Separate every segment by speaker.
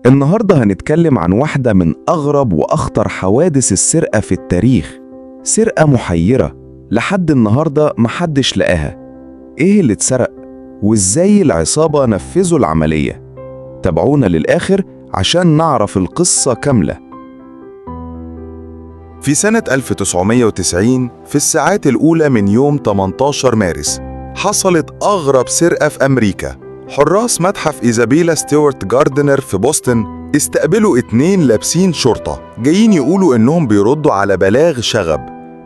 Speaker 1: النهاردة هنتكلم عن واحدة من أغرب وأخطر حوادث السرقة في التاريخ. سرقة محيرة لحد النهاردة محدش لقاها. إيه اللي اتسرق؟ وإزاي العصابة نفذوا العملية؟ تابعونا للآخر عشان نعرف القصة كاملة.
Speaker 2: في سنة 1990 في الساعات الأولى من يوم 18 مارس حصلت أغرب سرقة في أمريكا. حراس متحف إيزابيلا ستيوارت جاردنر في بوسطن استقبلوا 2 لابسين شرطة جايين يقولوا إنهم بيردوا على بلاغ شغب.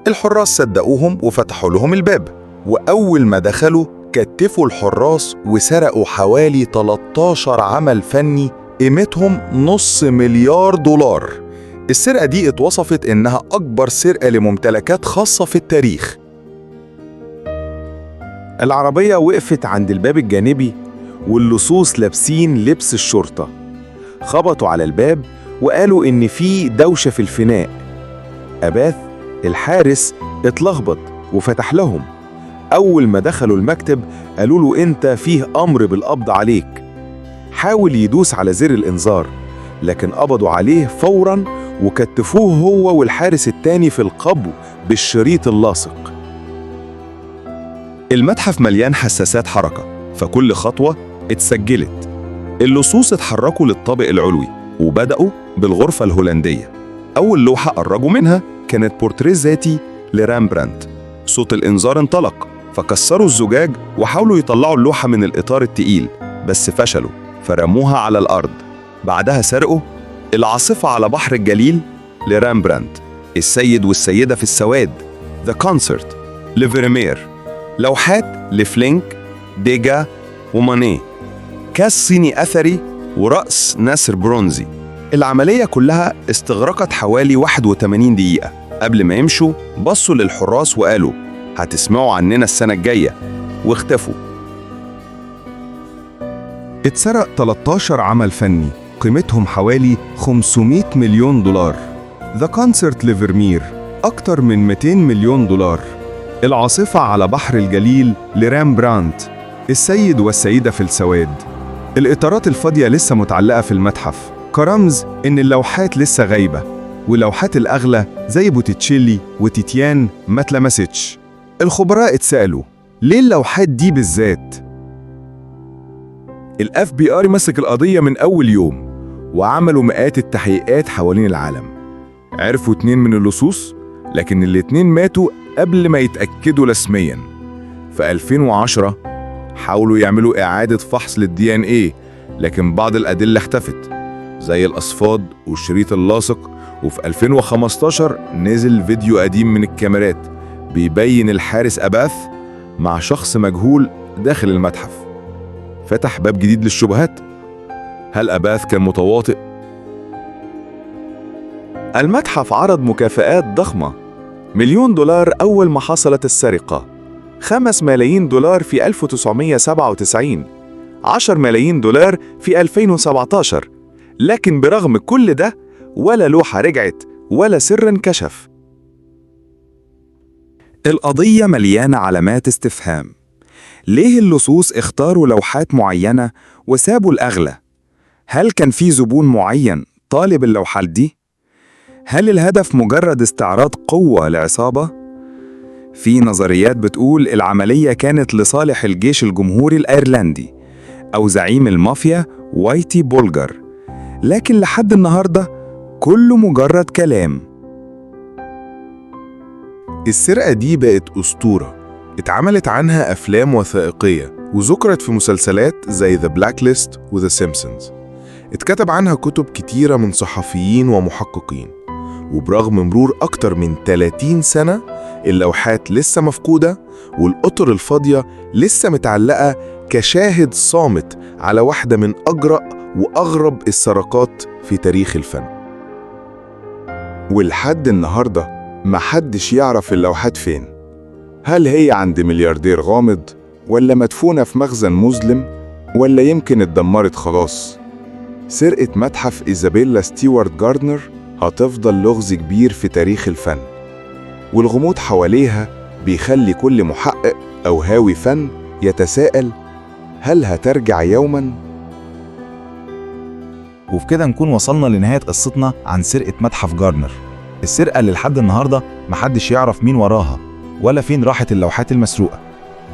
Speaker 2: الحراس صدقوهم وفتحوا لهم الباب، وأول ما دخلوا كتفوا الحراس وسرقوا حوالي 13 عمل فني قيمتهم $500 مليار. السرقة دي اتوصفت إنها أكبر سرقة لممتلكات خاصة في التاريخ.
Speaker 1: العربية وقفت عند الباب الجانبي واللصوص لابسين لبس الشرطة خبطوا على الباب وقالوا إن في دوشة في الفناء. أباث الحارس اتلخبط وفتح لهم. أول ما دخلوا المكتب قالوا له أنت فيه أمر بالقبض عليك. حاول يدوس على زر الإنذار لكن قبضوا عليه فوراً وكتفوه هو والحارس التاني في القبو بالشريط اللاصق. المتحف مليان حساسات حركة فكل خطوة اتسجلت. اللصوص اتحركوا للطابق العلوي وبدأوا بالغرفة الهولندية. أول لوحة قربوا منها كانت بورتريه ذاتي لرامبراندت. صوت الإنذار انطلق فكسروا الزجاج وحاولوا يطلعوا اللوحة من الإطار التقيل بس فشلوا فرموها على الأرض. بعدها سرقوا العاصفة على بحر الجليل لرامبراندت، السيد والسيدة في السواد The Concert لفيرمير، لوحات لفلينك، ديجا ومانيه، كاس صيني أثري ورأس نسر برونزي. العملية كلها استغرقت حوالي 81 دقيقة. قبل ما يمشوا بصوا للحراس وقالوا هتسمعوا عننا السنة الجاية واختفوا. اتسرق 13 عمل فني قيمتهم حوالي $500 مليون. The Concert لفيرمير أكتر من $200 مليون. العاصفة على بحر الجليل لرامبراندت، السيد والسيدة في السواد. الإطارات الفاضية لسه متعلقة في المتحف كرمز إن اللوحات لسه غايبة، واللوحات الأغلى زي بوتيتشيلي وتيتيان ما اتلمستش. الخبراء اتسألوا ليه اللوحات دي بالذات؟ FBI مسك القضية من أول يوم وعملوا مئات التحقيقات حوالين العالم. عرفوا 2 من اللصوص لكن الاتنين ماتوا قبل ما يتأكدوا رسمياً. في 2010 حاولوا يعملوا إعادة فحص للDNA لكن بعض الأدلة اختفت زي الأصفاد والشريط اللاصق. وفي 2015 نزل فيديو قديم من الكاميرات بيبين الحارس أباث مع شخص مجهول داخل المتحف. فتح باب جديد للشبهات. هل أباث كان متواطئ؟ المتحف عرض مكافآت ضخمة، $1 مليون أول ما حصلت السرقة، $5 ملايين في 1997، $10 ملايين في 2017. لكن برغم كل ده ولا لوحة رجعت ولا سر انكشف. القضية مليانة علامات استفهام. ليه اللصوص اختاروا لوحات معينة وسابوا الأغلى؟ هل كان في زبون معين طالب اللوحات دي؟ هل الهدف مجرد استعراض قوة لعصابة؟ في نظريات بتقول العملية كانت لصالح الجيش الجمهوري الأيرلندي أو زعيم المافيا وايتي بولجر، لكن لحد النهاردة كله مجرد كلام.
Speaker 2: السرقة دي بقت أسطورة اتعملت عنها أفلام وثائقية وذكرت في مسلسلات زي The Blacklist و The Simpsons. اتكتب عنها كتب كتيرة من صحفيين ومحققين. وبرغم مرور أكتر من 30 سنة اللوحات لسه مفقودة والأطر الفاضية لسه متعلقة كشاهد صامت على واحدة من أجرأ وأغرب السرقات في تاريخ الفن. ولحد النهاردة محدش يعرف اللوحات فين. هل هي عند ملياردير غامض ولا مدفونة في مخزن مظلم ولا يمكن اتدمرت خلاص؟ سرقة متحف إيزابيلا ستيوارت جاردنر هتفضل لغز كبير في تاريخ الفن، والغموض حواليها بيخلي كل محقق أو هاوي فن يتساءل هل هترجع يوماً؟
Speaker 3: وفي كده نكون وصلنا لنهاية قصتنا عن سرقة متحف جاردنر، السرقة اللي لحد النهاردة محدش يعرف مين وراها ولا فين راحت اللوحات المسروقة.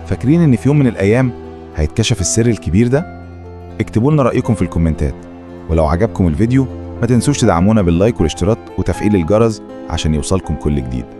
Speaker 3: فاكرين إن في يوم من الأيام هيتكشف السر الكبير ده؟ اكتبوا لنا رأيكم في الكومنتات، ولو عجبكم الفيديو ما تنسوش تدعمونا باللايك والاشتراك وتفعيل الجرس عشان يوصلكم كل جديد.